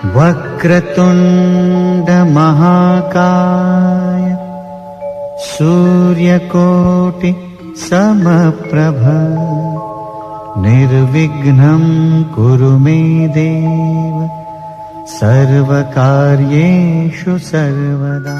वक्रतुण्ड महाकाय सूर्यकोटि समप्रभ निर्विघ्नं कुरु मे देव सर्वकार्येषु सर्वदा।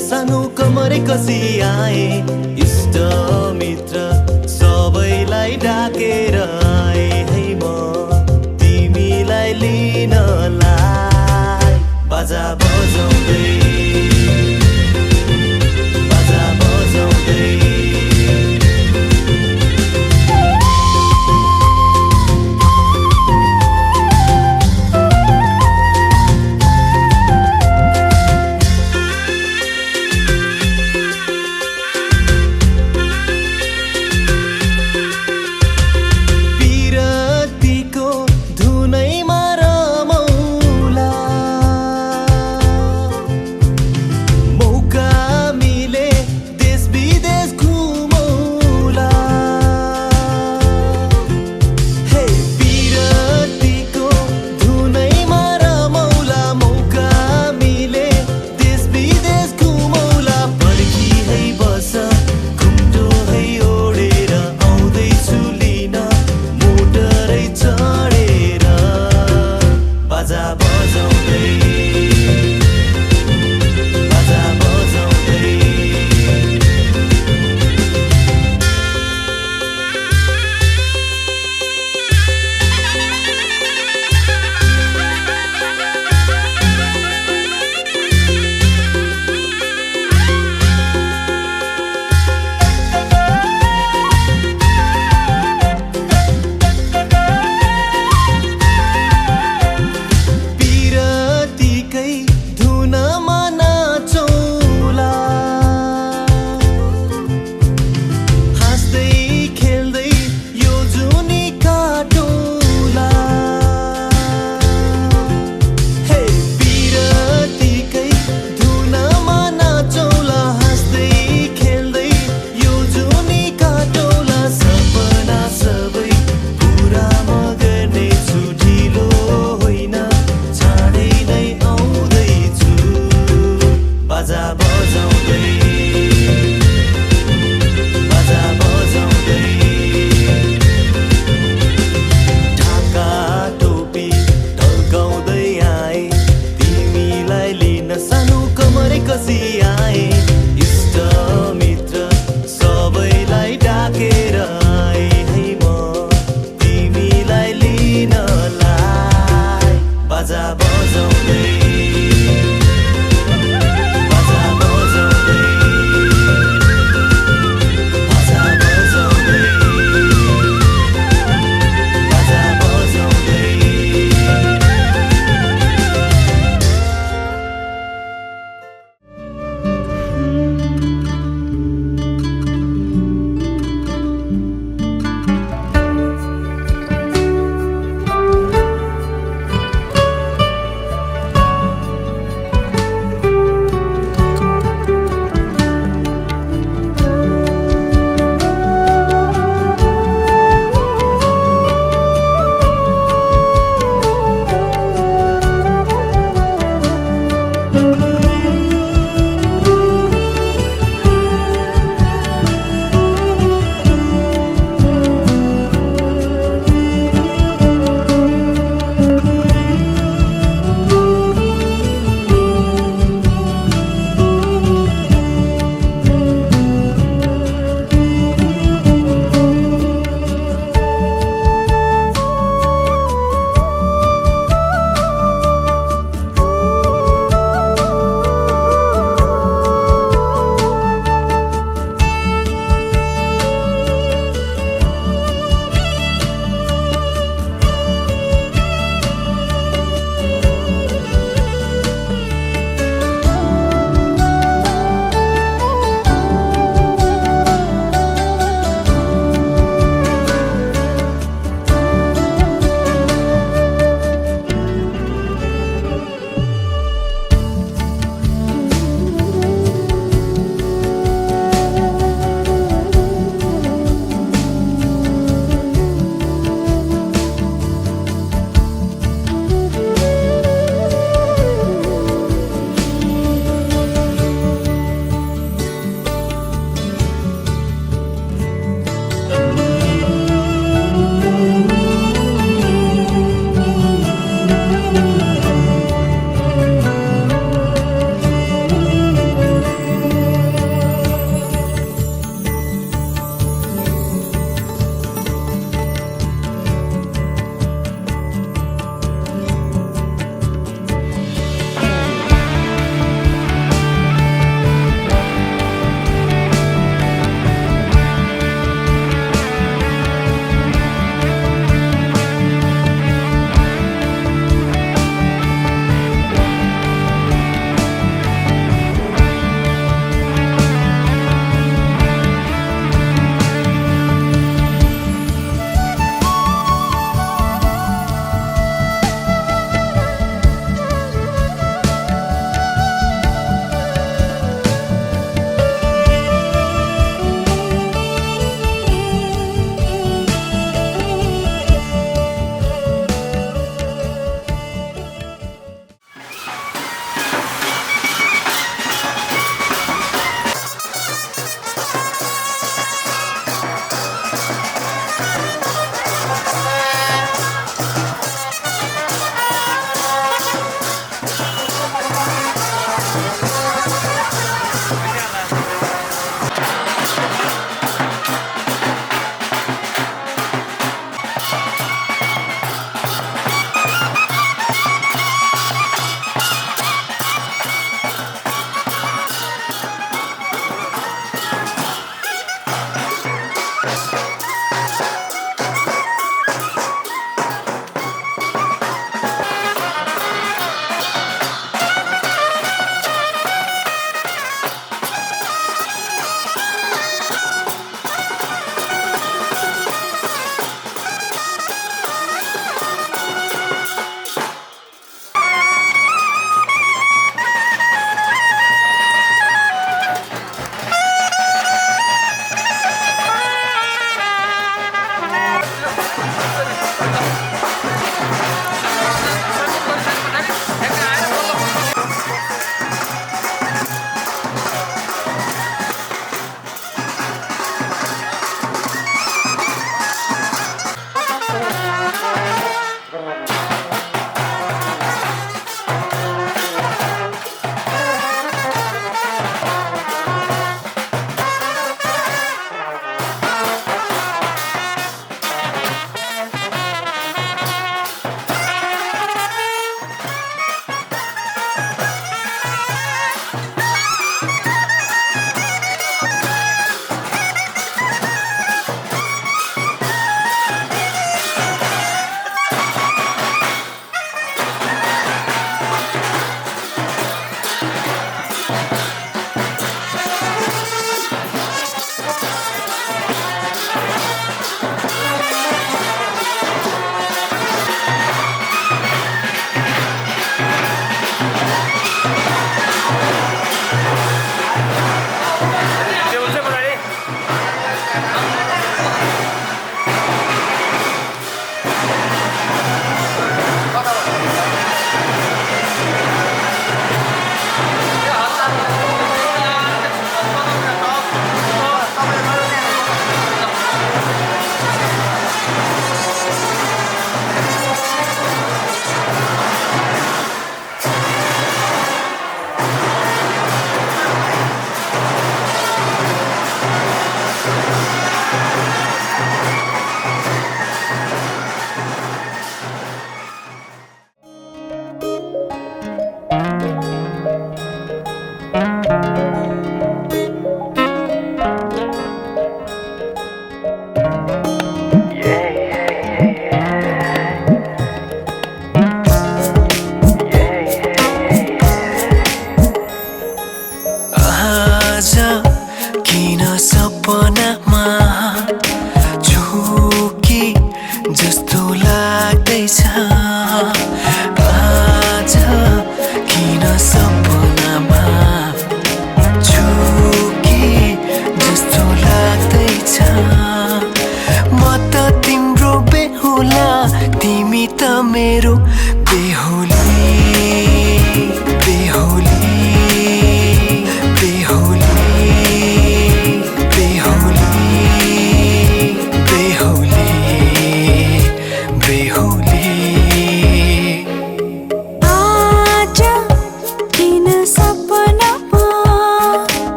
सानो कमरे कसी आए इष्ट मित्र सबैलाई डाकेर आए है म तिमीलाई लिनलाई बाजा बजाउँदै बाजा बजाउँदै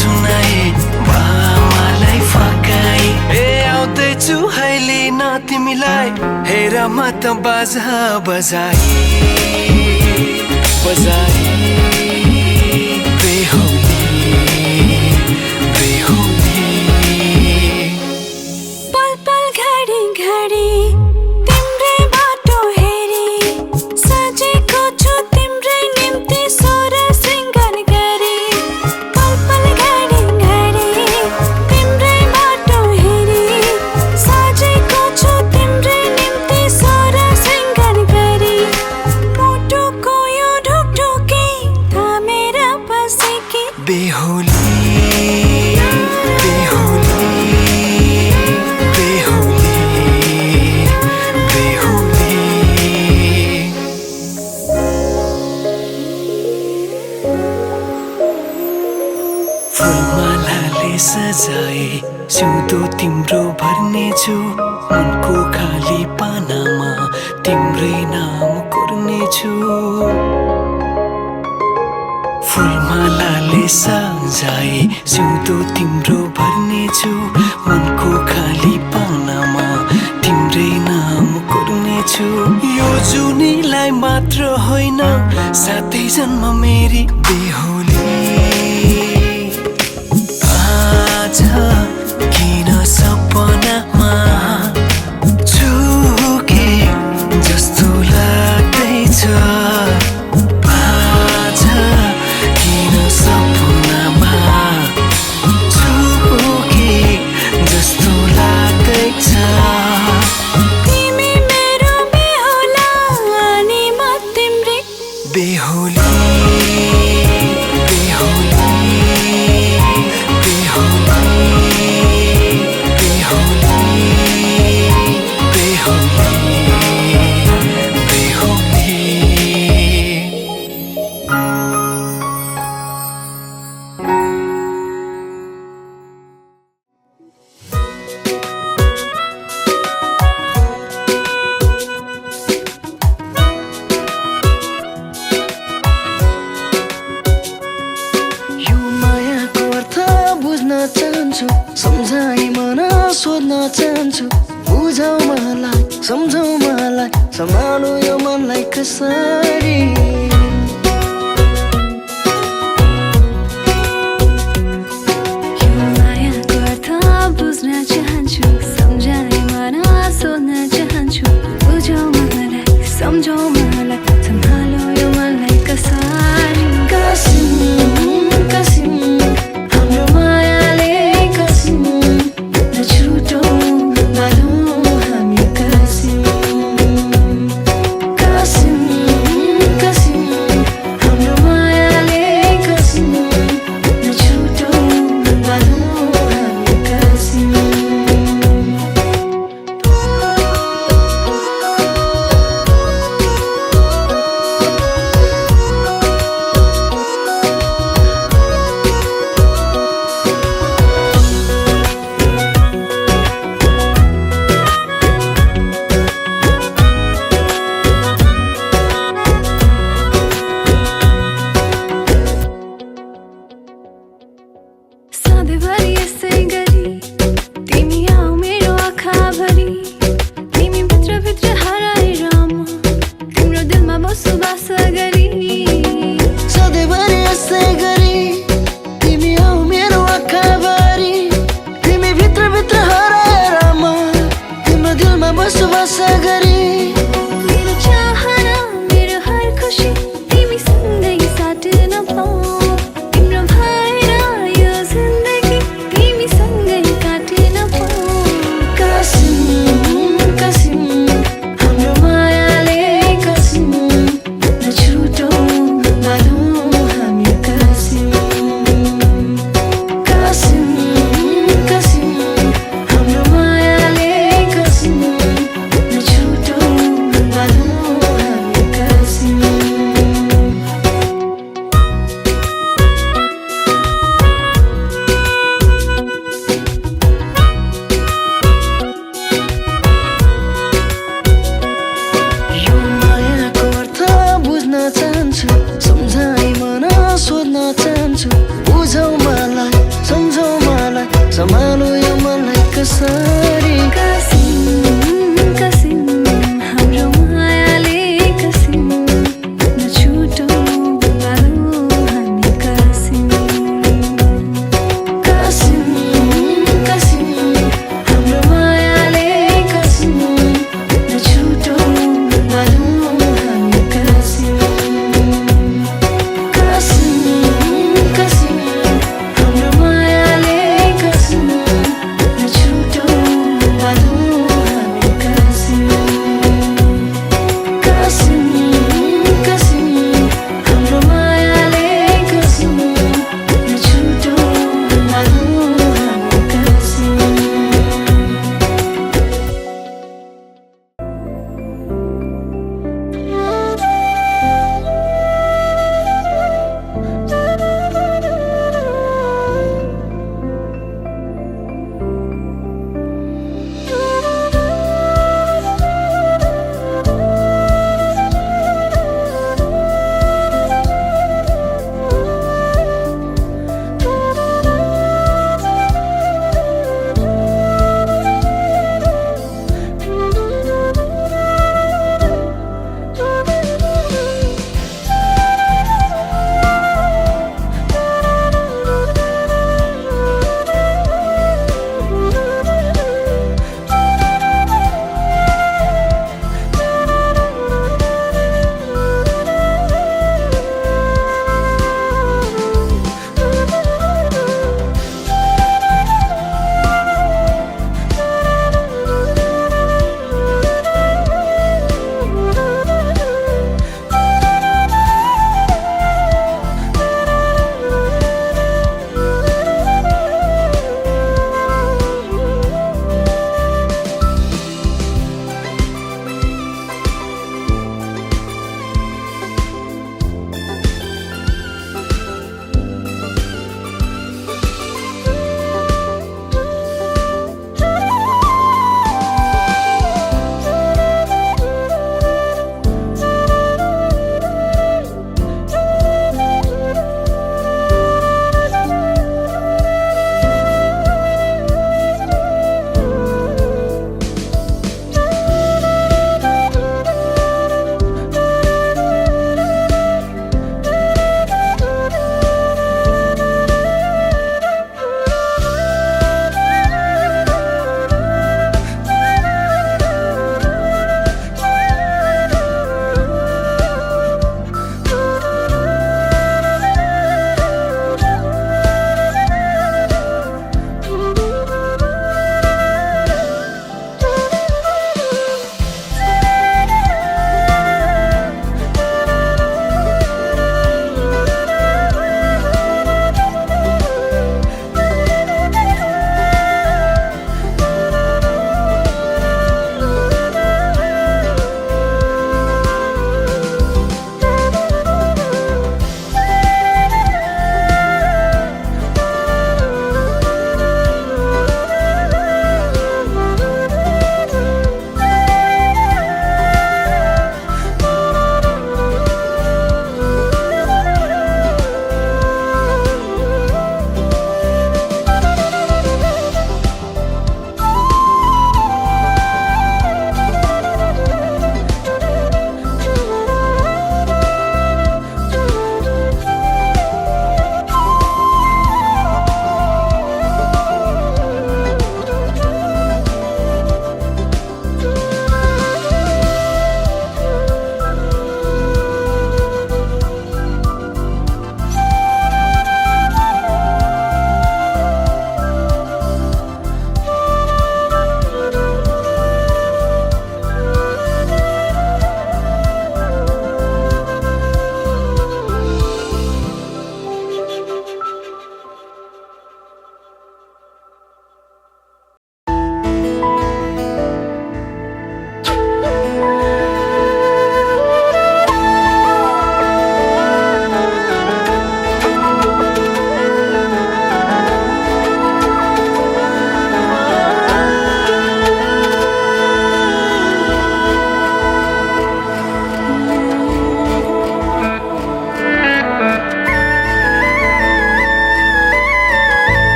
सुनाए बामालाई फकाए ए आउँदैछु अहिले न तिमीलाई हेर म त बाजा बजाए बजाए बेहुली बेहुली पल पल घडी घडी तिम्रै बाटो हेरी सजेको छु तिम्रै निम्ति सोर सिंगार गरी पल पल घडी घडी तिम्रै बाटो हेरी सजेको छु तिम्रै निम्ति सोर सिंगार गरी मुटुको यो ढुकढुकी थामेर बसेकी बेहुली बेहुली बेहुली बेहुली फुलमालाले सजाए सिउँदो तिम्रो भर्नेछु मनको खाली पानामा तिम्रै नाम कोर्नेछु फुलमालाले सजाए सिउँदो तिम्रो भर्नेछु मनको खाली पानामा तिम्रै नाम कोर्नेछु यो जुनीलाई मात्र होइन साथै जन्म मेरी बेहुली आज किन सपनामा छुके जस्तो लाग्दैछ आज किन सपनामा छुके जस्तो लाग्दैछ तिमी मेरो बेहुला अनि म तिम्रै बेहुली बेहुली बेहुली बेहुली बेहुली यो मायाको अर्थ बुझ्न चाहन्छु सम्झाइ मन सोध्न चाहन्छु बुझाउ मलाई सम्झाउ मलाई सम्हालु यो मनलाई कसरी यो मायाको अर्थ बुझ्न चाहन्छु सम्झाइ मन सोध्न चाहन्छु बुझाउ मलाई सम्झाउ मलाई सम्हालो यो मनलाई कसरी कसिम कसिम हाम्रो मायाले कसिम नछुटाउ भनौँ हामी कसिम कसिम कसिम हाम्रो मायाले कसिम नछुटाउ भनौँ हामी कसिम सधैँभरि यसै गरी तिमी आऊ मेरो आँखाभरि तिमी भित्रभित्र हराएर म तिम्रो दिलमा बसोबास गरी सधैँभरि यसै गरी तिमी आऊ मेरो आँखाभरि तिमी भित्रभित्र हराएर म तिम्रो दिलमा बसोबास गरी मेरो चाहना मेरो हर खुसी तिमी सँगै साट्न पाऊ तिम्रो भएर यो जिन्दगी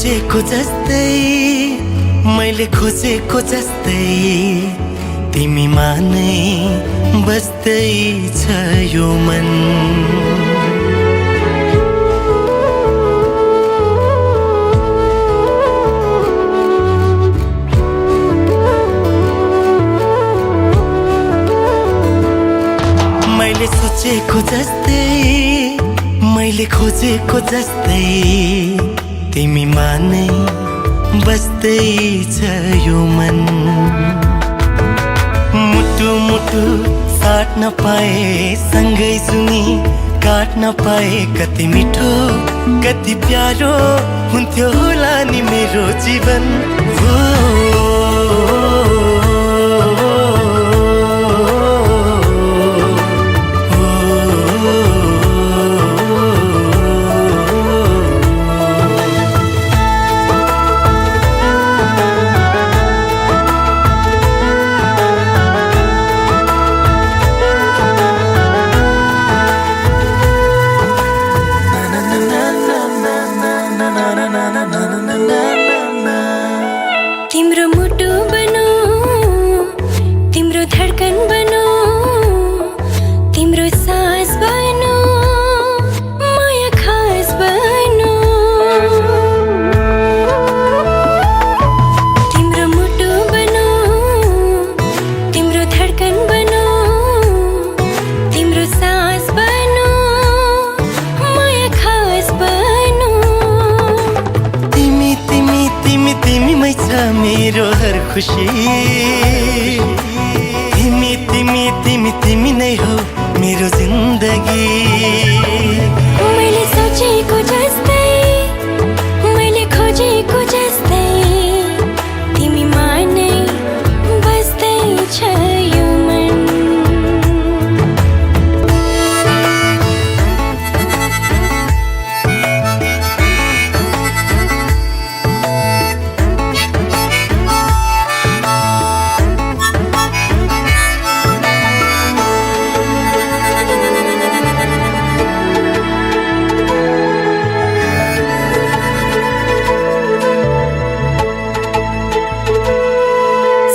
सोचेको जस्तै मैले खोजेको जस्तै तिमीमा नै बस्दै छ यो मन मैले सोचेको जस्तै मैले खोजेको जस्तै तिमीमा नै बस्दै छ यो मन मुटु मुटु साट्न पाए सँगै सुनी काट्न पाए कति मिठो कति प्यारो हुन्थ्यो होला नि मेरो जीवन हो तिम्रो मुटु बनो तिम्रो धडकन बनो तिम्रो सास बनो माया खास बनो तिम्रो मुटु बनो तिम्रो धडकन बनो तिम्रो सास बनो माया खास बनो तिमी तिमी तिमी तिमीमै छ मेरो हर खुसी तिमी तिमी तिमी तिमी नै हो मेरो जिन्दगी मैले सोचेको जस्तै मैले खोजेको जस्तै तिमीमा नै बस्दै छ यो मन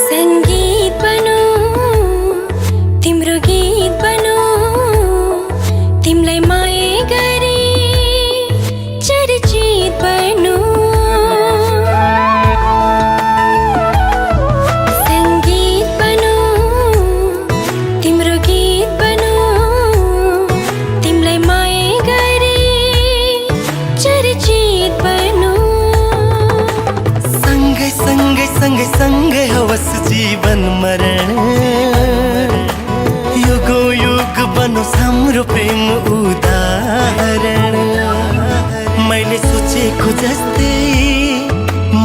संगीत बनो तिम्रो गीत बनो तिमीलाई माया गरी चर्चित बनो संगीत बनो तिम्रो गीत बनो तिमीलाई माया गरी चर्चित बनो सँगै सँगै सँगै सँगै होस् जीवन मरण युगो युग बनोस् हाम्रो प्रेम उदाहरण मैले सोचेको जस्तै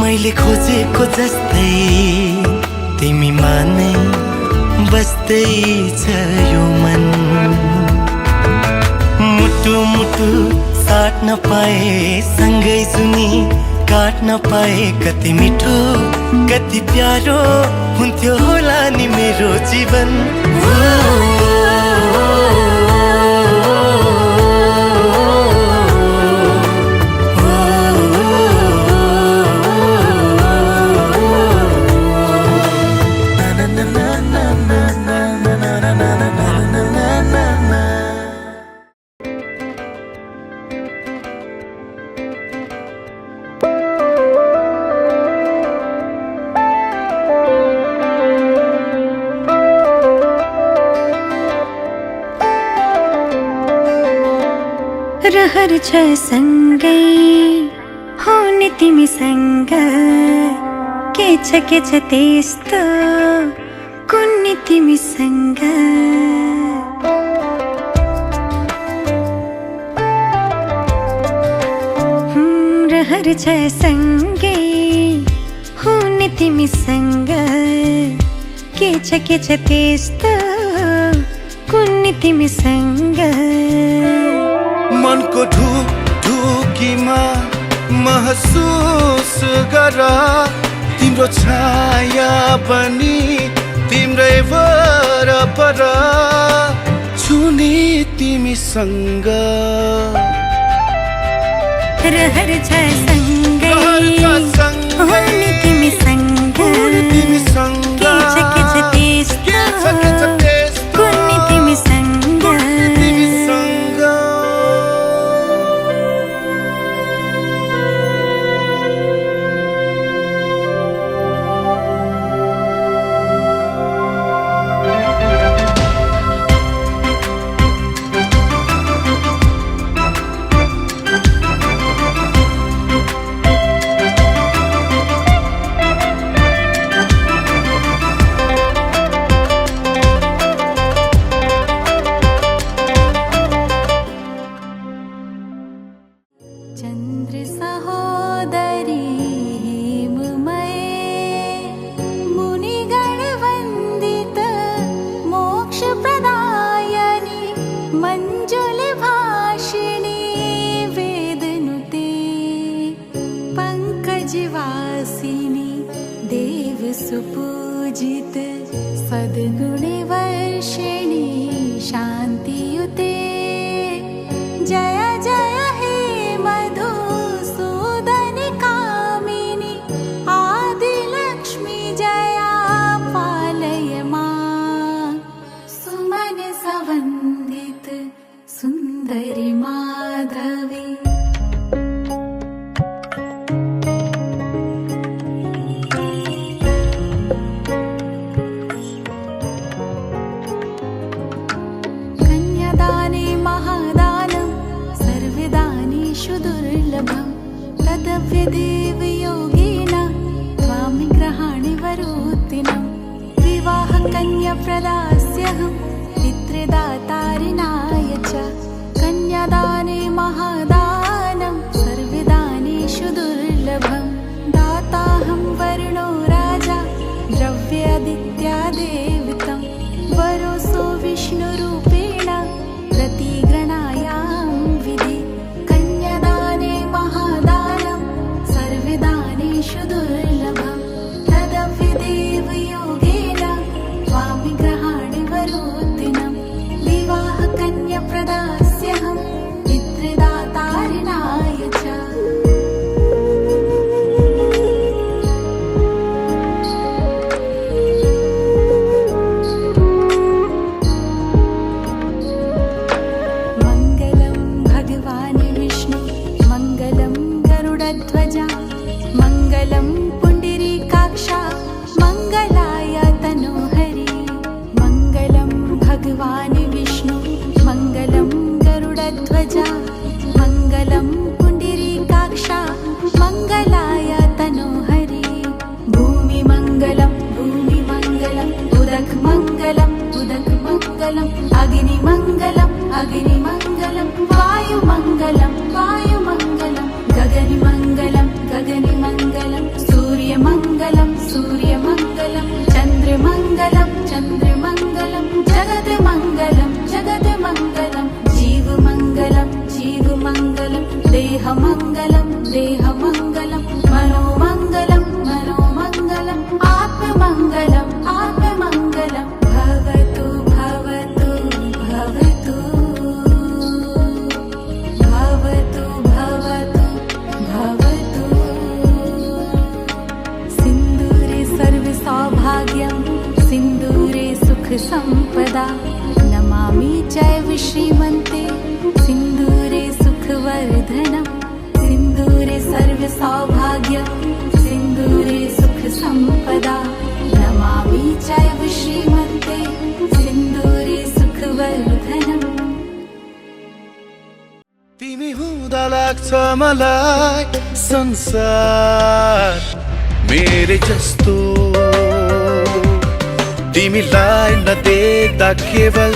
मैले खोजेको जस्तै तिमीमा नै बस्दै छ यो मन मुटु मुटु साट्न पाए सँगै सुनी काट्न पाए कति मिठो कति प्यारो हुन्थ्यो होला नि मेरो जीवन रहर छ सँगै हुने तिमीसँग के छ त्यस्तो कुन्नी तिमीसँग रहर छ सँगै हुने तिमीसँग के छ त्यस्तो कुन्नी तिमीसँग मनको ढुकीमा महसुस गर तिम्रो छाया बनी तिम्रै वरपर छुने तिमीसँग रहर छ सँगै रहरका सँगै हुने तिमी सँग तिमी सँग के छ त्यस्तो कुन्नी तिमी सँग तिमी सँग चन्द्र सहोदरी हेममये मुनिगणवन्दित मोक्षप्रदायिनि मञ्जुलभाषिणि वेदनुते पङ्कजवासिनि देवसुपूजित सद्गुणवर्षिणि शान्तियुते जय जय हे मधुसूदन कामिनि आदिलक्ष्मी जया पालय मां सुमन सवन्दित सुन्दरि माधवी कन्यादाने महादानं सर्वदानेषु दुर्लभं तदव्यदेव योगेन त्वां ग्रहाणि वरोत्तिनं विवाहकन्या प्रदास्यहं पितृदातारिणाय च कन्यादाने महादानं सर्वदानेषु दुर्लभं दाताहं वरुणो राजा द्रव्यादित्यादेवतं वरोऽसो विष्णुरूपेण प्रतिगृह्णायां विधि कन्यादाने महादानं सर्वदानेषु दुर्लभं तदव्यदेव योगेन त्वां ग्रहाणि वरोत्तिनं विवाहकन्या प्रदास्यहं पितृदातारिणाय च मङ्गलं भगवान् विष्णु मङ्गलं गरुडध्वजा मङ्गलं पुण्डरीकाक्षा मङ्गलाय तनोहरि मङ्गलं भगवान् विष्णु मङ्गलं गरुडध्वजा मङ्गलं पुण्डरीकाक्षा मङ्गलाय तनोहरि भूमिमङ्गलं भूमिमङ्गलं उदकमङ्गलम् उदकमङ्गलम् अग्निमङ्गलम् अग्निमङ्गलं वायुमङ्गलं वायुमङ्गलं गगनमङ्गलं गगनमङ्गलं सूर्यमङ्गलं सूर्यमङ्गलं चन्द्रमङ्गलं चन्द्रमङ्गलं जगन्मङ्गलं जगन्मङ्गलं जीवमङ्गलं जीवमङ्गलं देहमङ्गलं देहमङ्गलं मनोमङ्गलं मनोमङ्गलं आत्ममङ्गलं आत्ममङ्गलं भवतु भवतु भवतु भवतु भवतु भवतु सिन्दूरे सर्वसौभाग्यं सिन्दूरे सुखसम्पदा नमामि चैव श्रीमन्ते सिन्दूरे सुखवर्धनं सिन्दूरे सर्वसौभाग्यं सिन्दूरे सुखसम्पदा नमामि चैव श्रीमन्ते सिन्दूरे सुखवर्धनम् तिमी हुँदा लाग्छ मलाई संसार मेरे जस्तो तिमीलाई नदेख्दा केवल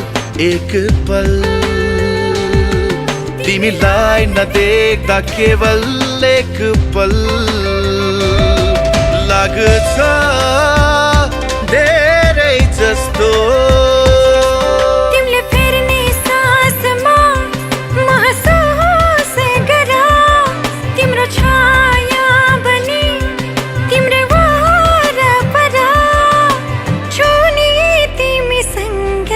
एक पल तिमीलाई नदेख्दा केवल एक पल लाग्छ धेरै जस्तो तिमीले फेर्ने सासमा महसुस गरा तिम्रो छाया बनी तिम्रो वरपर छुने तिमीसँग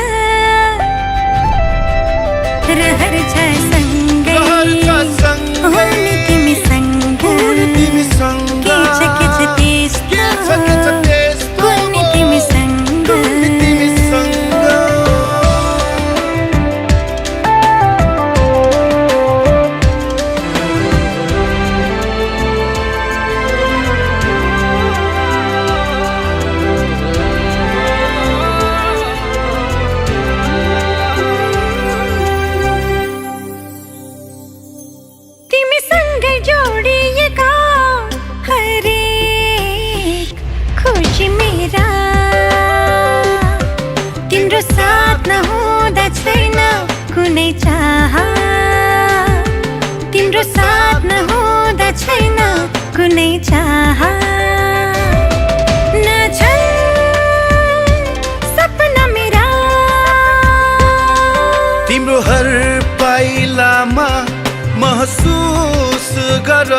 रहर छ सँगै हुने तिमीसँग कुनै चाह तिम्रो साथ नहुँदा छैन कुनै चाह नछन् सपना मेरा तिम्रो हर पाइलामा महसुस गर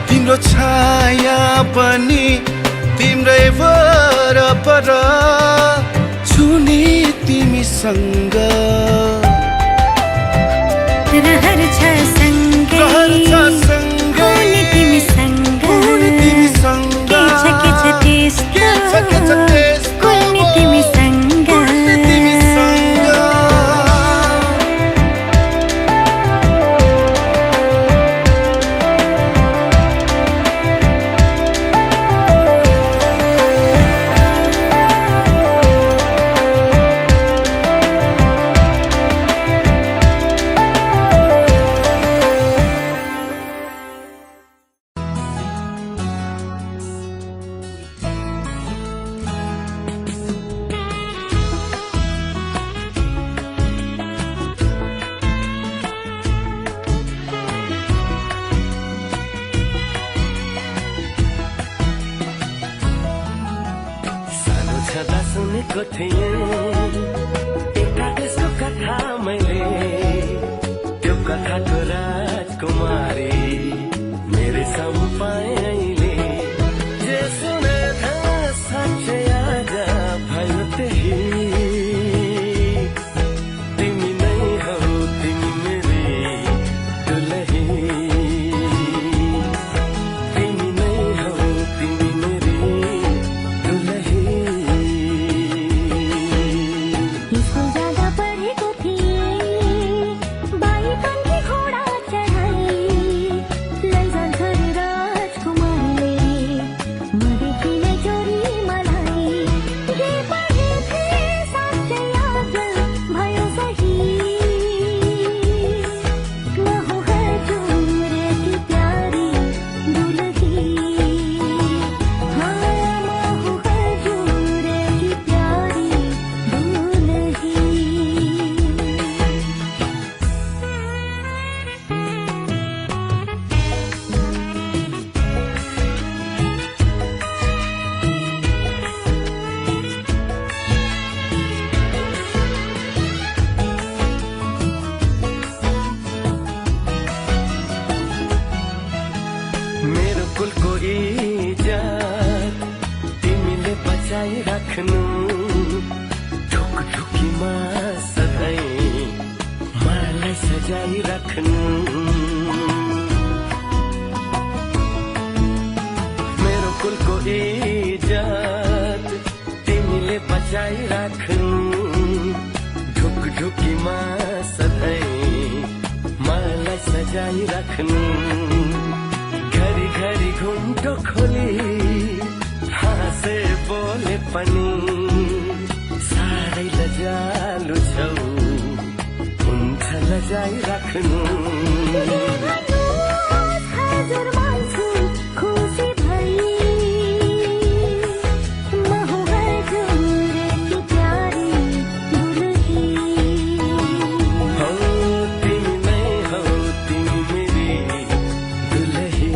तिम्रो छाया पनि तिम्रै वरपर छुने तिमीसँग रहर छ सँगै हुने तिमीसँग के छ त्यस्तो कुल्ने तिमीसँग छँदा सुनेको थिएँ एउटा देशको कथा मैले त्यो कथाको राजकुमारी मेरो सामु पाएँ अहिले जे सुने साँच्चै आज भयो त्यही तिमी नै हौ तिमी मेरी दुलही तिमी नै हौ तिमी मेरी दुलही स्कुल जाँदा पढेको थिएँ बाइकन कि घोडा चढाई लैजान्छ रे राजकुमारीले मदेखि नै चोरी मलाई जे पढे थिएँ साँच्चै आज भयो सही म हूँ हजुर की प्यारी दुलही हाँ म हूँ हजुर की प्यारी दुलही मेरो कुलको इज्जत तिमीले बचाइराख्नु ढुकढुकीमा सधैँ मलाई सजाइराख्नु मेरो कुलको इज्जत तिमीले बचाइराख्नु ढुकढुकीमा सधैँ मलाई सजाइराख्नु घरी घरी घुम्टो खोली हाँसे बोले पनि साह्रै लजालु छौ हुन्छ लजाइराख्नु हजुर मान्छु खुसी भई म हूँ हजुर की प्यारी दुलही हौ तिमी नै हौ तिमी मेरी दुलही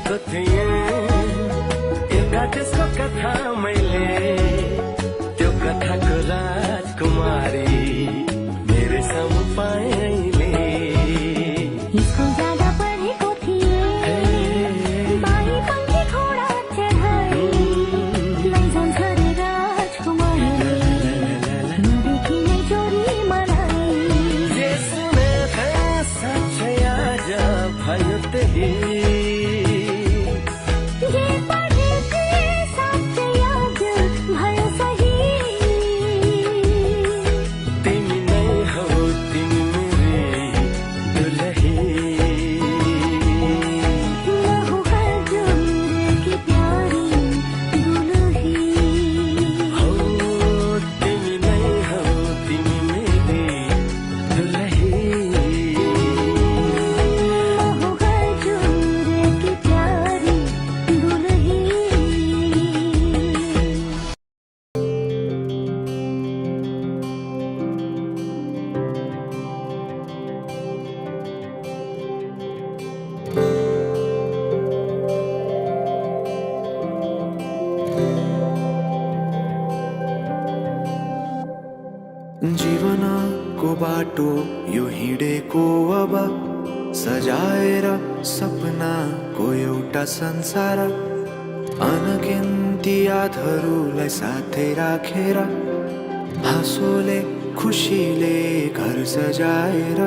सोचेको थिएँ एउटा त्यसको कथा मैले त्यो कथाको राजकुमारी मेरो सामु पाएँ अहिले स्कुल जाँदा पढेको थिएँ बाई पंखी घोडा चढाए लैजान्छ रे राजकुमारी नदेखि नै चोरी मलाई जे सुने थिएँ साँच्चै आज भयो त्यही जे पढे थिएँ साँच्चै आज भयो सही तिमी नै हौ तिमी मेरी दुलही लहु हजुर की प्यारी दुलही हौ तिमी नै हौ तिमी मेरी दुलही लहु हजुर की प्यारी दुलही जीवनको बाटो यो हिँडेको अब सजाएर सपनाको एउटा संसार अनगिन्ती यादहरूलाई साथै राखेर हाँसोले खुसीले घर सजाएर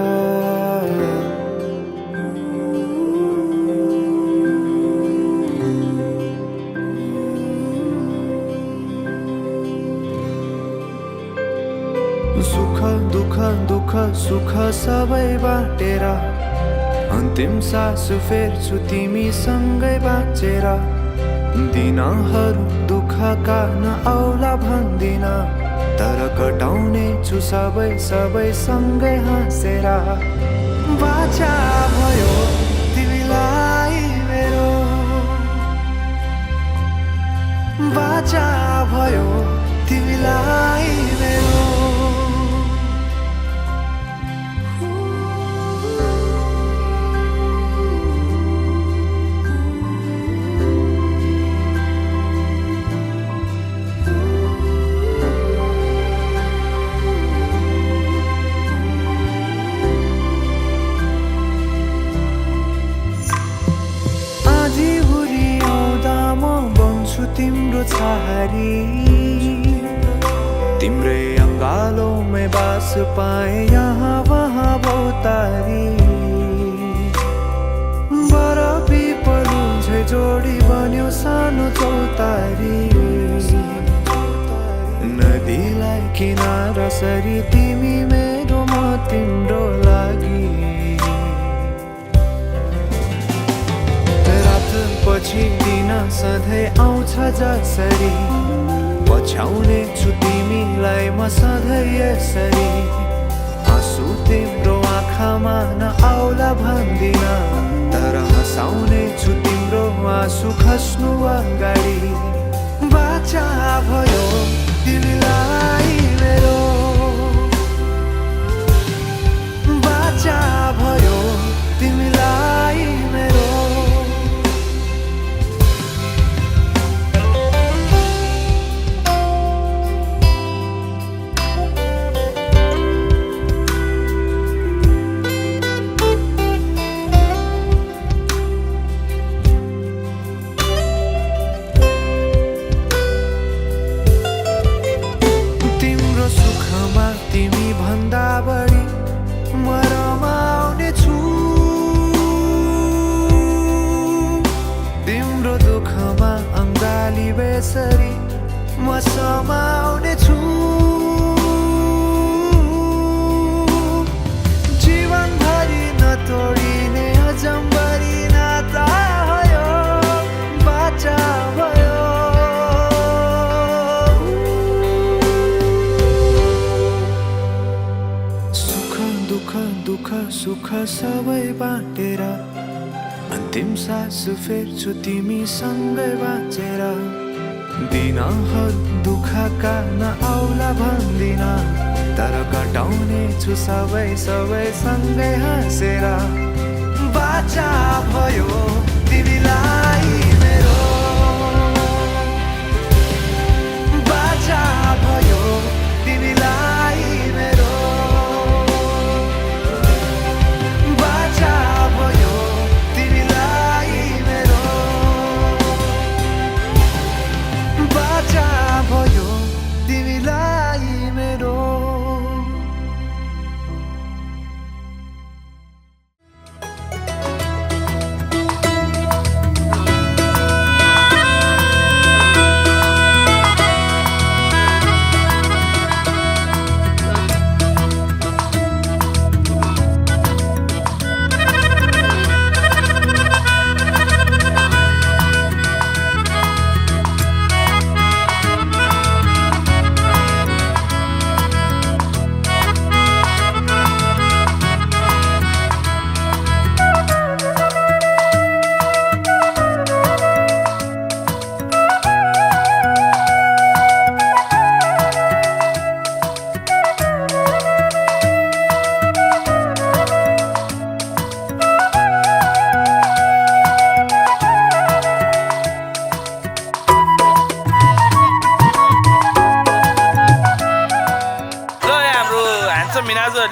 सुख दुःख सुख सबै बाँटेर अन्तिम सास फेर्छु तिमीसँगै बाँचेर दिनहरू दुःखका नआउला भन्दिन तर कटाउने छु सबै सँगै हाँसेर बाचा भयो तिमीलाई मेरो बाचा भयो तिमीलाई मेरो तिम्रो छहारी तिम्रै अङ्गालोमै बास पाए यहाँ वहाँ बहुतारी बर पिपलु झै जोडी बन्यो सानो चौतारी नदीलाई किनारा सरी तिमी मेरो म तिम्रो लागि पछि दिन सधैँ आउँछ जसरी पछ्याउने छु तिमीलाई म सधैँ यसरी आँसु तिम्रो आँखामा नआउला भन्दिन तर हँसाउने छु तिम्रो आँसु खस्नु अगाडि बाचा भयो तिमीलाई मेरो बाचा भयो तिमीलाई मेरो बेसरी म समाउने छु जीवनभरि नतोडिने अजम्बरी नाता भयो बाचा भयो दुःख सुख सबै बाँटेर अन्तिम सास फेर्छु तिमीसँगै बाँचेर दिनहरू दुःखका नआउला भन्दिन तर कटाउने छु सबै सँगै हाँसेर बाचा भयो तिमीलाई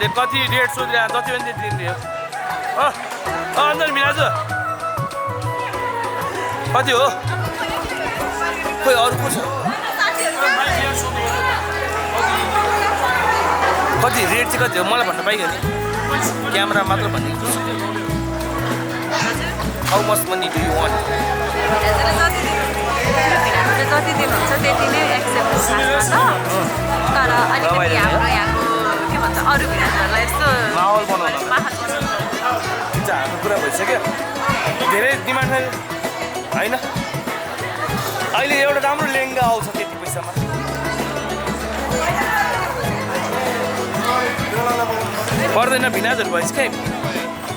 अहिले कति रेट सोधिरहेको जति पनि दिने हो अन्त मिलाज कति हो खोइ अरू को छ कति रेट चाहिँ कति हो मलाई भन्न पाइयो नि क्यामेरा मात्र भन्ने how much money do you want जति दिनुहुन्छ त्यति नै एक्सेप्ट गर्छ तर अलिकति हाम्रो यहाँको के भन्छ अरू भिराजहरूलाई यस्तो माहौल बनाउनु हाम्रो कुरा भइसक्यो धेरै डिमान्ड होइन अहिले एउटा राम्रो लेहेङ्गा आउँछ त्यति पैसामा पर्दैन भिनाजहरू भएछ क्या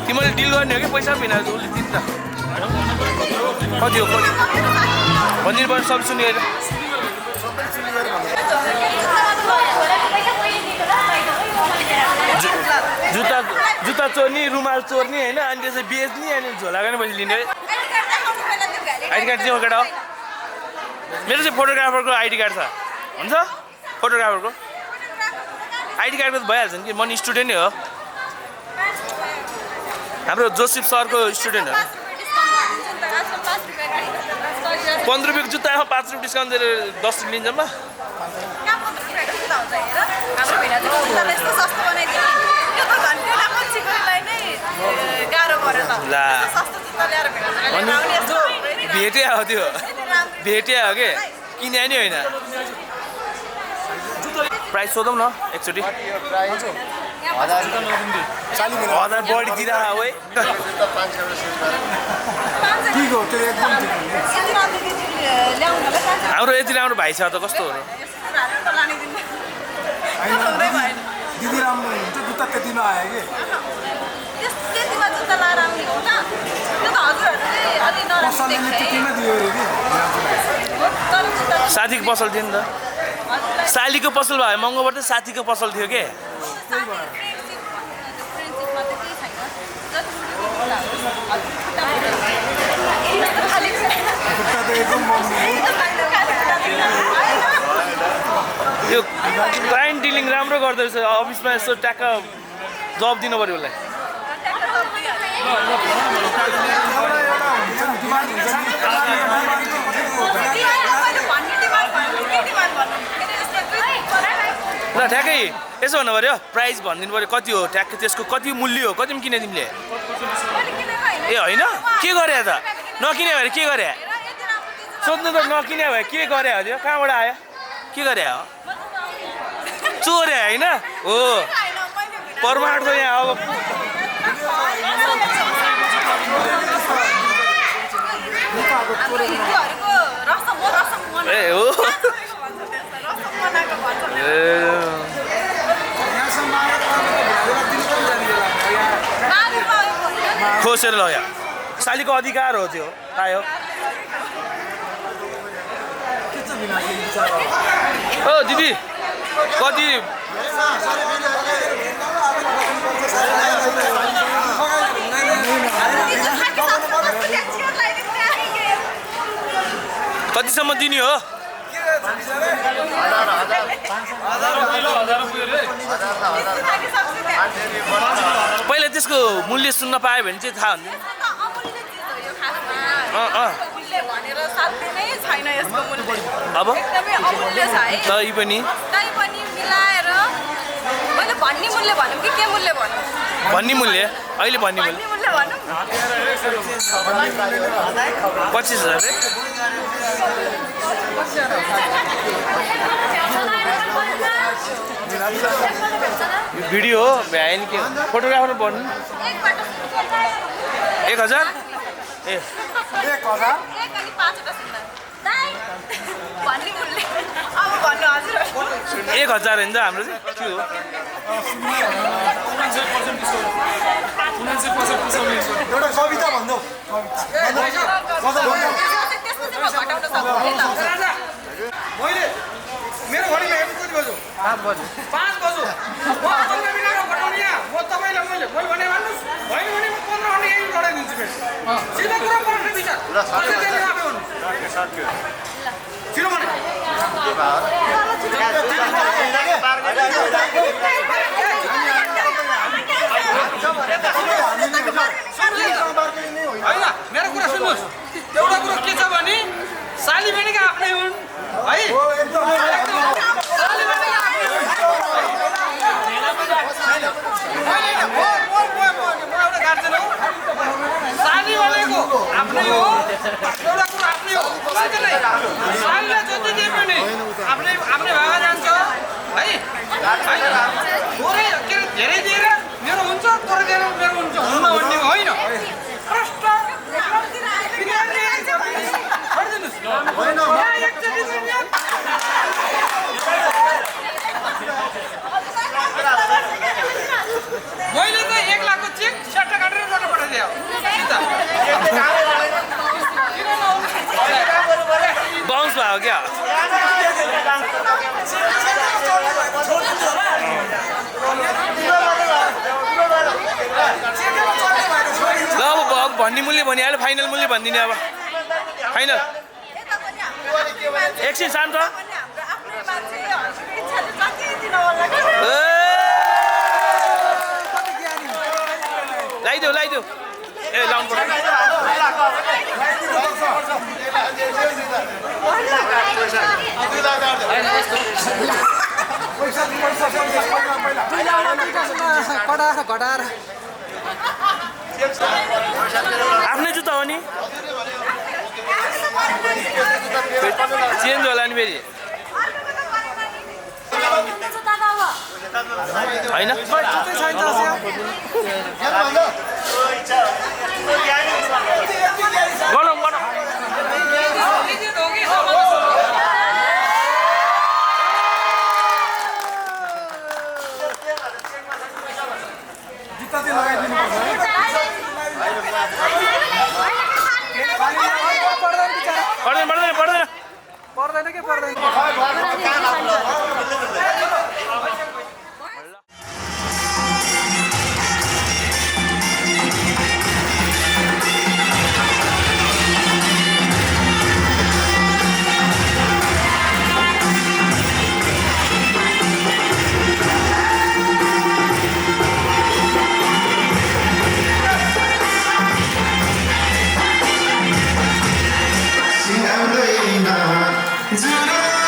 तिमीले डिल गर्ने हो कि पैसा भिनाज उसले दिन्छ कति हो कति भनिदिनु पर्छ सब सुनेर जुत्ता जुत्ता चोर्ने रुमाल चोर्ने होइन अनि त्यसै बेच्ने अनि झोला गर्ने पछि लिने आइडी कार्ड चाहिँ केटा हो मेरो चाहिँ फोटोग्राफरको आइडी कार्ड छ हुन्छ फोटोग्राफरको आइडी कार्डको त भइहाल्छ नि कि म नि स्टुडेन्ट नै हो हाम्रो जोसेफ सरको स्टुडेन्ट हो 15 रुपियाँको जुत्तामा 5 रुपियाँ डिस्काउन्ट दिएर 10 रुपियाँ लिन्छ म भेटे हो त्यो भेटे हो कि किने नि होइन प्राइस सोधौँ न एकचोटि 1000 बढी दिँदा है हाम्रो यति राम्रो भाइ छ त कस्तो हो दिदी राम्रो हुन्छ जुत्ता त्यति नआयो कि पसलले त्यतिमा दियो अरे कि साथीको पसल थियो नि त सालीको पसल भयो महँगो पर्थ्यो साथीको पसल थियो के यो क्लाइन्ट डिलिङ राम्रो गर्दो रहेछ अफिसमा यसो ट्याक्क जब दिनु पऱ्यो उसलाई ल ठ्याक्कै यसो भन्नु पऱ्यो प्राइस भनिदिनु पऱ्यो कति हो ठ्याक्कै त्यसको कति मूल्य हो कति पनि किने तिमीले ए होइन के गरे त नकिने भएर के गरे सोध्नु त नकिने भए के गरे हो त्यो कहाँबाट आयो के गरे हो चोरे होइन हो प्रमाण त यहाँ अब ए हो खोसेर लग्यो सालीको अधिकार हो त्यो आयो ओ दिदी कति कतिसम्म दिने हो पहिला त्यसको मूल्य सुन्न पायो भने चाहिँ थाहा हुन्थ्यो अब तै पनि भन्ने मूल्य अहिले भन्ने मूल्य 25,000 भिडियो हो भ्याएन के फोटोग्राफर भन्नु 1000 ए 1000 होइन हाम्रो चाहिँ के हो एउटा कविता भन्नु मैले मेरो घडीमा हेर्नु कति बज्यो 5 बज्यो म तपाईलाई मिलाएर घटाउने यहाँ म तपाईलाई मैले भने भन्नुस् होइन भने म 15 घण्टा यही लडाइदिन्छु फेरि सिधा कुरा पर्ने विचार छिटो भने के भयो होइन मेरो कुरा सुन्नुहोस् एउटा कुरो के छ भने साली बहिनीका आफ्नै हुन् है एउटा गार्जेन हो साली भनेको आफ्नै हो एउटा कुरो आफ्नै हो सालीलाई जति दिए पनि आफ्नै आफ्नै भएर जान्छ है थोरै के धेरै दिएर मेरो हुन्छ थोरै दिएर मेरो हुन्छ हुन्न भन्ने होइन प्रष्ट मैले त 1 लाखको चेक सट्टा काटेर गर्न पठाइदियो बाउन्स भयो क्या ल अब भन्ने मूल्य भनिहाल्यो फाइनल मूल्य भनिदिने अब फाइनल एकछिन शान्त लगाइदेऊ ए लाउनु पर्छ आफ्नै जुत्ता हो नि चेन्ज होला नि फेरि होइन पर्दैन के पर्दैन Zura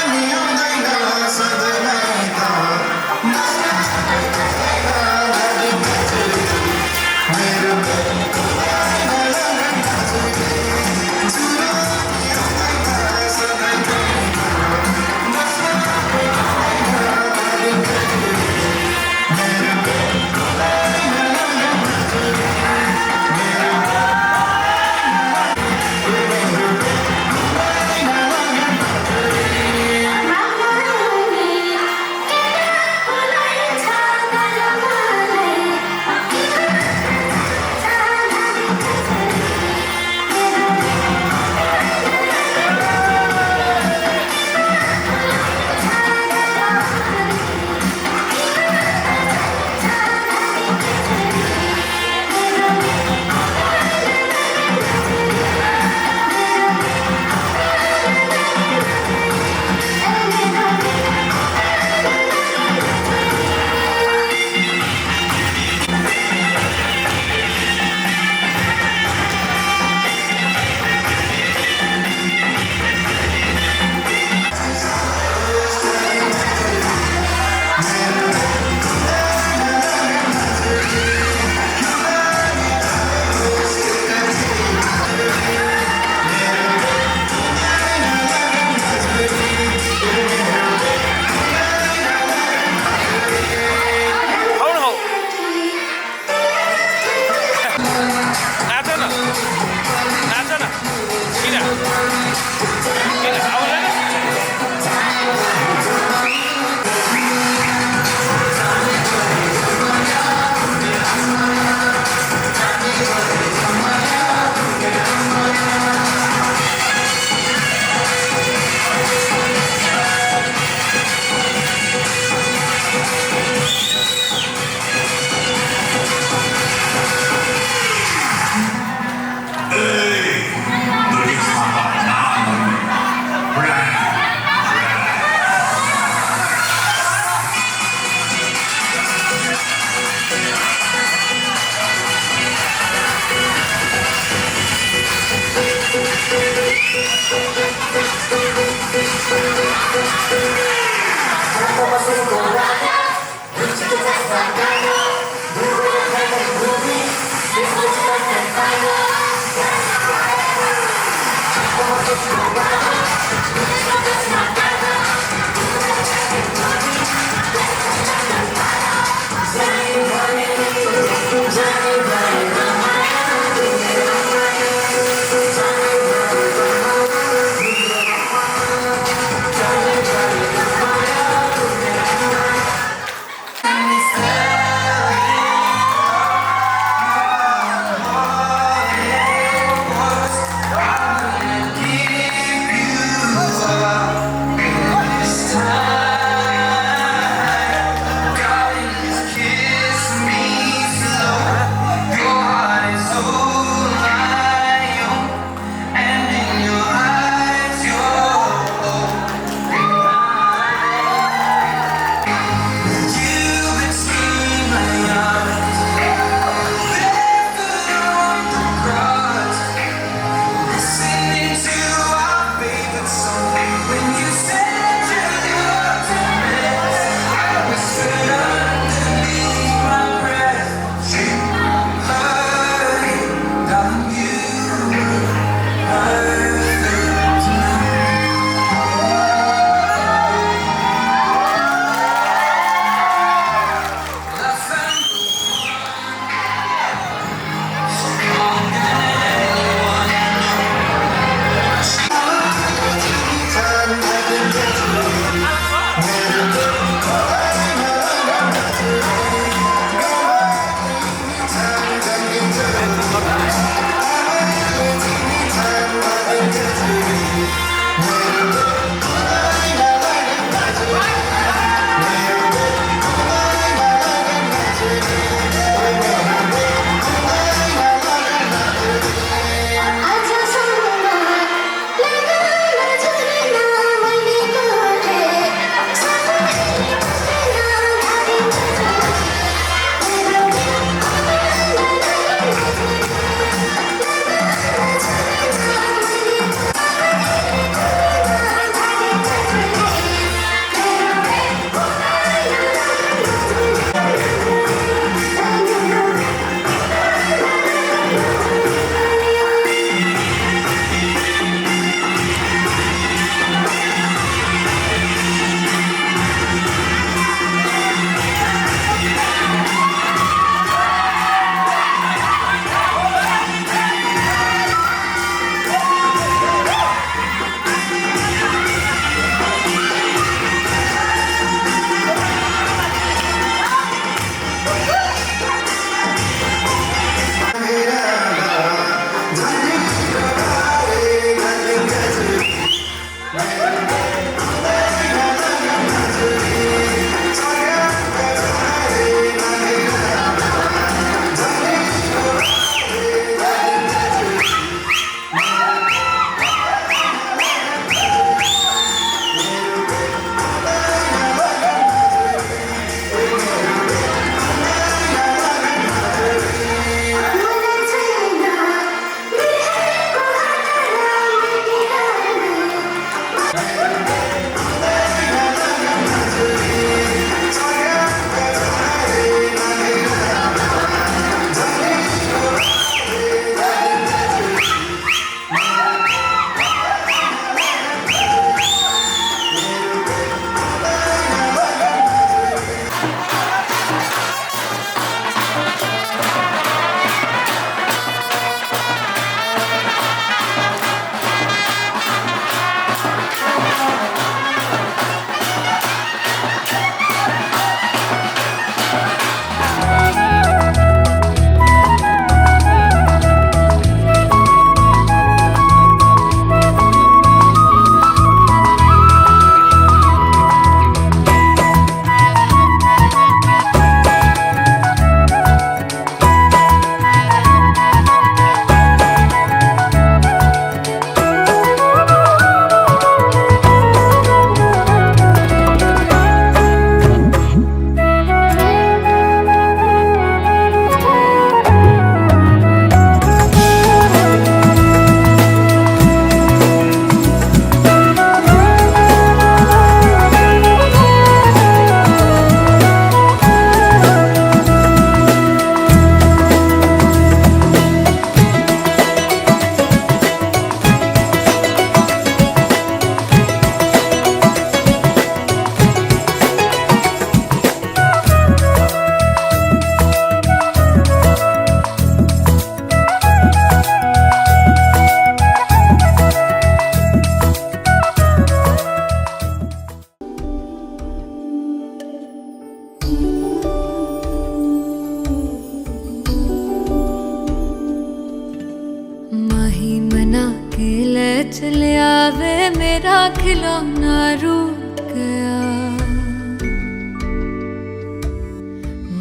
चले आवे मेरा खिलौना रूठ गया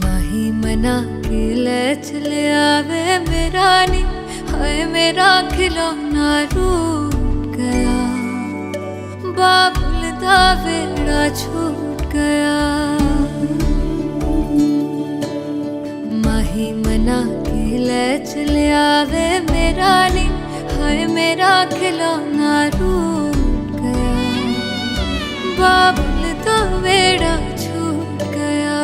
माही मना के ले चले आवे मेरा नी हाय मेरा खिलौना रूठ गया बाबुल दा वेड़ा छूट गया माही मना के ले चले आवे मेरा नी हाय मेरा खिलौना रूठ गया बाबुल दा वेड़ा छूट गया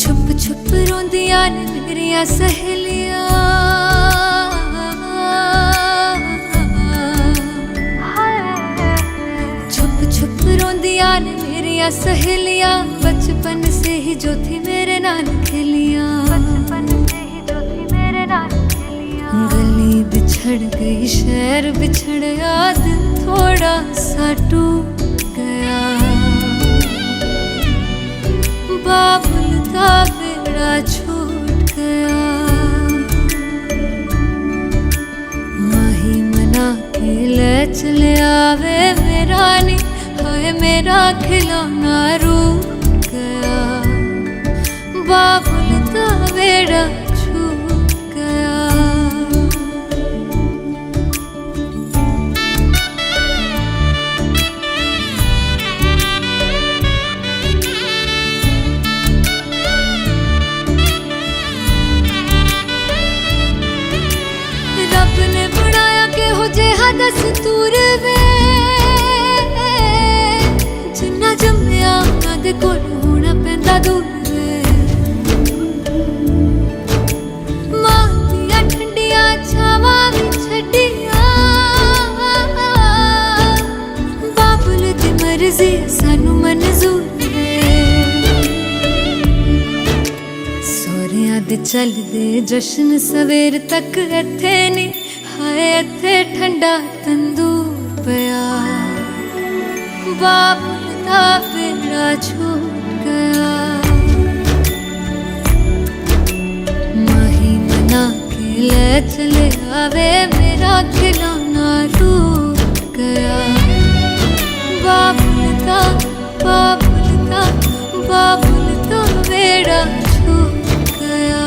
छुप छुप रोंदियां ने मेरिया सहेलियां छुप छुप रोंदियां ने मेरिया सहेलियां बचपन से ही जो थी मेरे नाल खेलियां गली बिछड़ गई शहर बिछड़ गया दिल थोड़ा सा टूट गया बाबुल दा वेड़ा छूट गया माही मना के ले चले आवे मेरा नी हाय मेरा खिलौना रूठ गया बाबुल दा वेड़ा छूट गया रब ने बनाया के हो जेहा दस्तूर वे जिन्ना जम्मिया उन्हां दे कोल होना पैंदा दूर वे मां दियां ठंडियां छावां भी छड्डियां बाबुल दी मर्जी सानू मंजूर वे सोहरियां दे चलदे जश्न सवेर तक इत्थे नी हाय इत्थे ठंडा तंदूर पिया बाबुल दा वेड़ा छूट गया माही मना के ले चले आवे मेरा खिलौना रूठ गया बाबुल दा वेड़ा छूट गया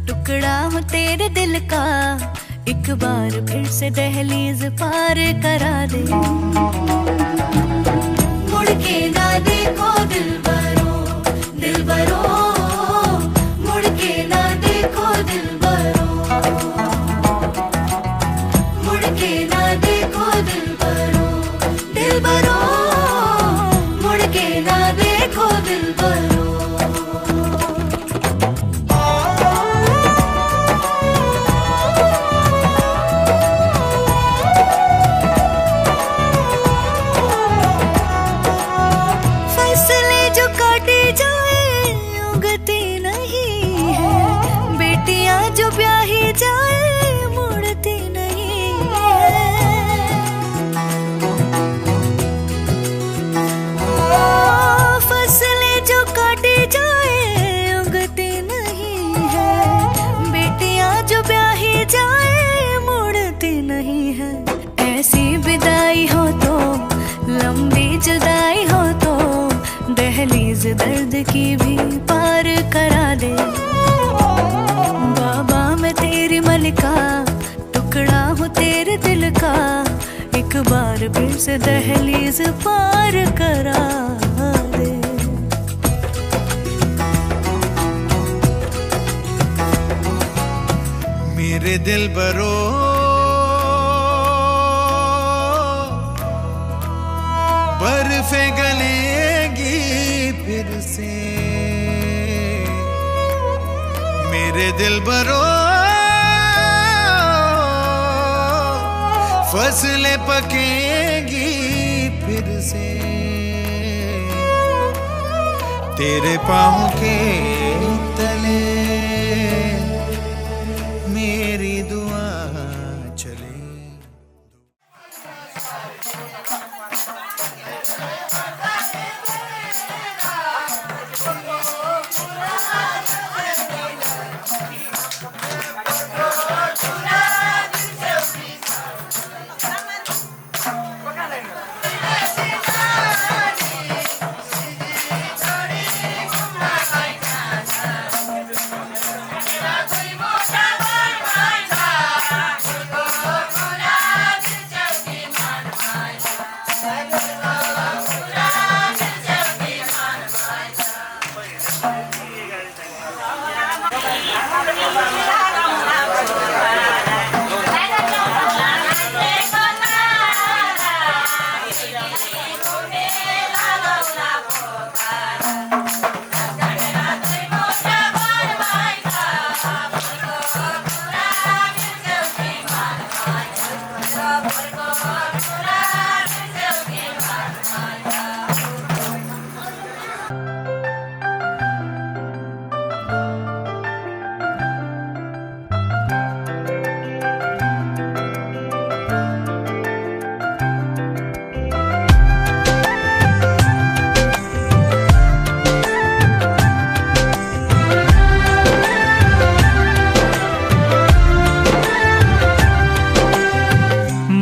टुकड़ा हूँ तेरे दिल का एक बार फिर से दहलीज पार करा दे मुड़ के ना देखो दिलबरो दिलबरो मुड़ के ना देखो दिलबरो मुड़ के ना देखो दिलबरो दिलबरो मुड़ के ना देखो दिलबरो दर्द की भी पार करा दे। बाबा मैं तेरी मलिका, टुकड़ा हूँ तेरे दिल का, एक बार फिर से दहलीज पार करा दे। मेरे दिल बरो बर्फे गलेगी फिर से, मेरे दिल बरो फसलें पकेगी फिर से, तेरे पाँव के तले मेरी दुआ चले।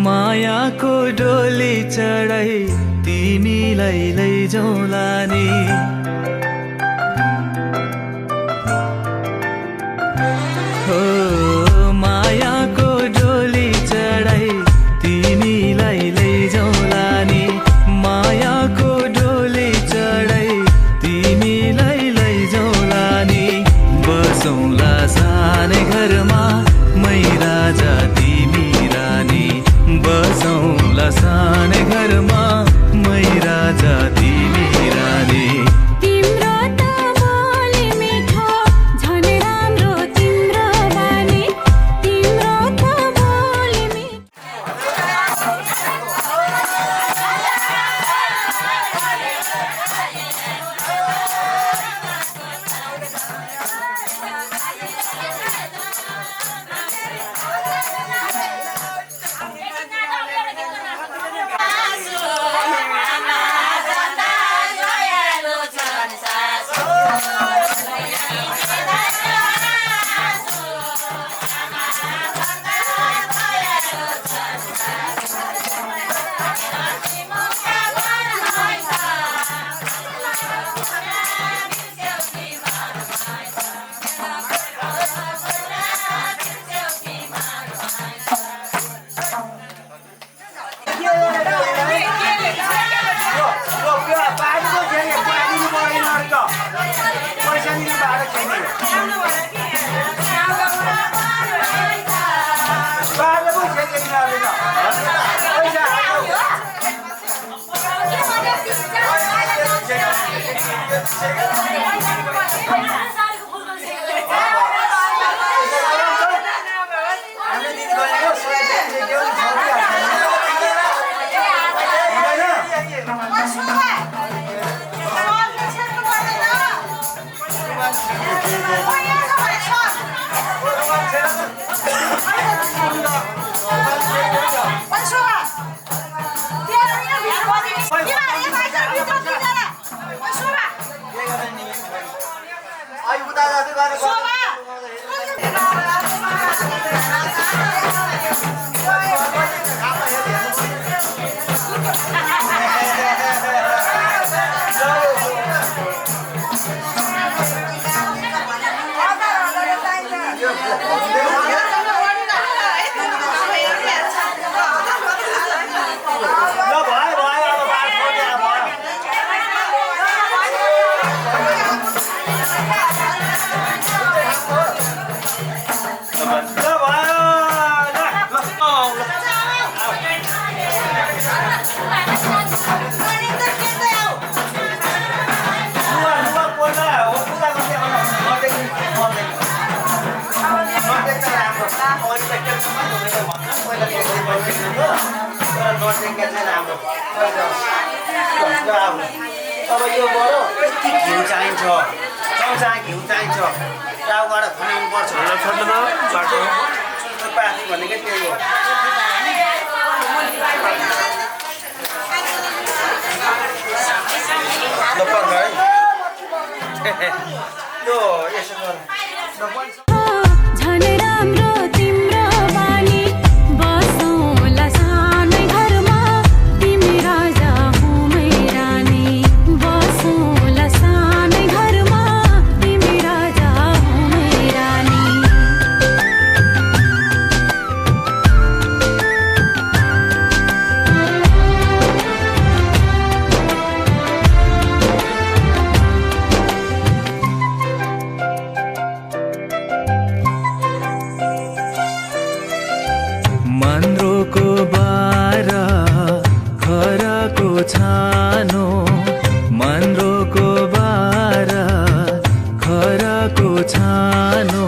मायाको डोली चढाई तिमीलाई लैजाउँला नि, हो मायाको डोली चढाई तिमीलाई लैजाउँला नि, मायाको डोली चढाई तिमीलाई लैजाउँला नि, बसौँला सानै घरमा मै राजा तिमी रानी, बसौँला सानै घरमा मै राजा तिमी रानी। तिम्रो त बोली मिठो झन् राम्रो तिम्रो बानी, तिम्रो त बोली अब यो बडो यति घिउ चाहिन्छ चौसा घिउ चाहिन्छ टाउबाट खनाउनु पर्छ छोड्नु त बाटो पाथी भनेकै त्यही हो यो यसो गर झन् राम्रो तिम्रो बानी बसौँला सानै घरमा तिमी राजा हुँ मै रानी बसौँला सानै घरमा तिमी राजा हुँ मै रानी मन्द्रोको बारा खराको छानो मन्द्रोको बारा खराको छानो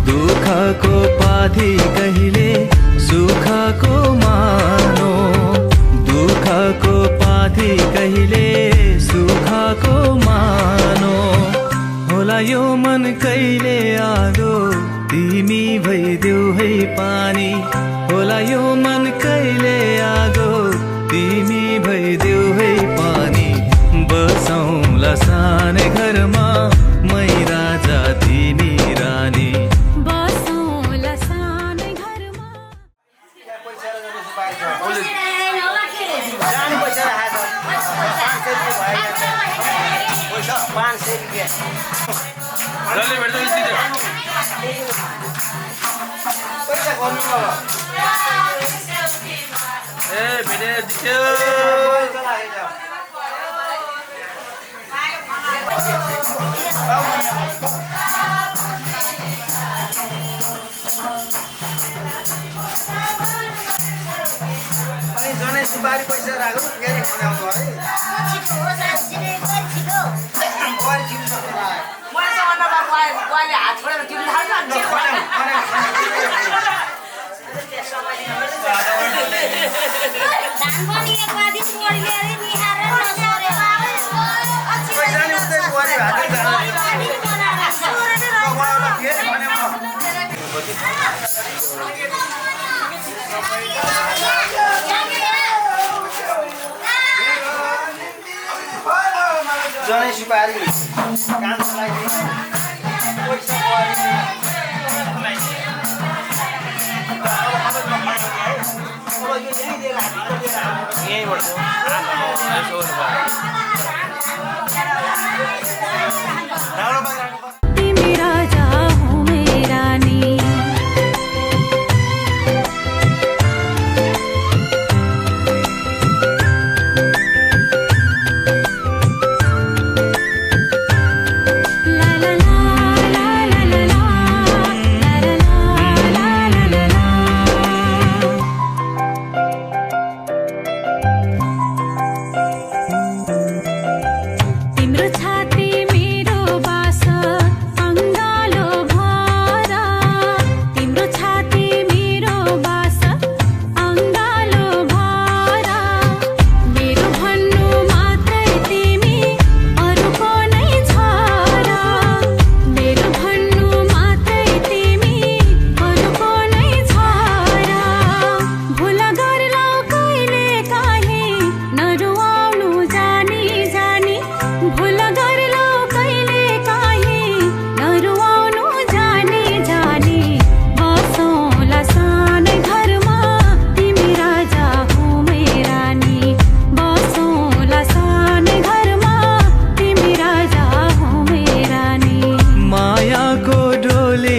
दुःखको पाथी कहिले सुखको मानो दुःखको पाथी कहिले सुखको मानो होला यो मन कहिले आगो तिमी भइदेऊ है पानी होला यो मन कहिले आगो तिमी भइदेऊ है पानी बसौँला सानै घरमा मै राजा तिमी रानी बसौँला सानै घरमा जाने पैसा राखेको छ 500 रुपियाँ जसले भेट्छ दिन्छ पैसा गर्नु अब ए भेटे दियो अनि जनै सुपारी पैसा राख्नु फेरि खनाउनु है जनै सुपारी कान्छ लगाइदिनु पैसा यहीँबाट तिमी राजा हुँ मै रानी ला ला ला ला ला ला ला ला ला ला ला तिम्रो छाती मेरो बास अङ्गालो भरा तिम्रो छाती मेरो बास अङ्गालो भरा मेरो भन्नु मात्रै तिमी अरूको नै छरा मेरो भन्नु मात्रै तिमी अरूको नै छरा भुल गर्ला कहिले काहीँ नरुवाउनु जानी जानी भुल गर्ला कहिले काहीँ नरुवाउनु जानी जानी बसौँला सानै घरमा तिमी राजा हुँ मै रानी बसौँला सानै घरमा तिमी राजा हुँ मै रानी मायाको डोली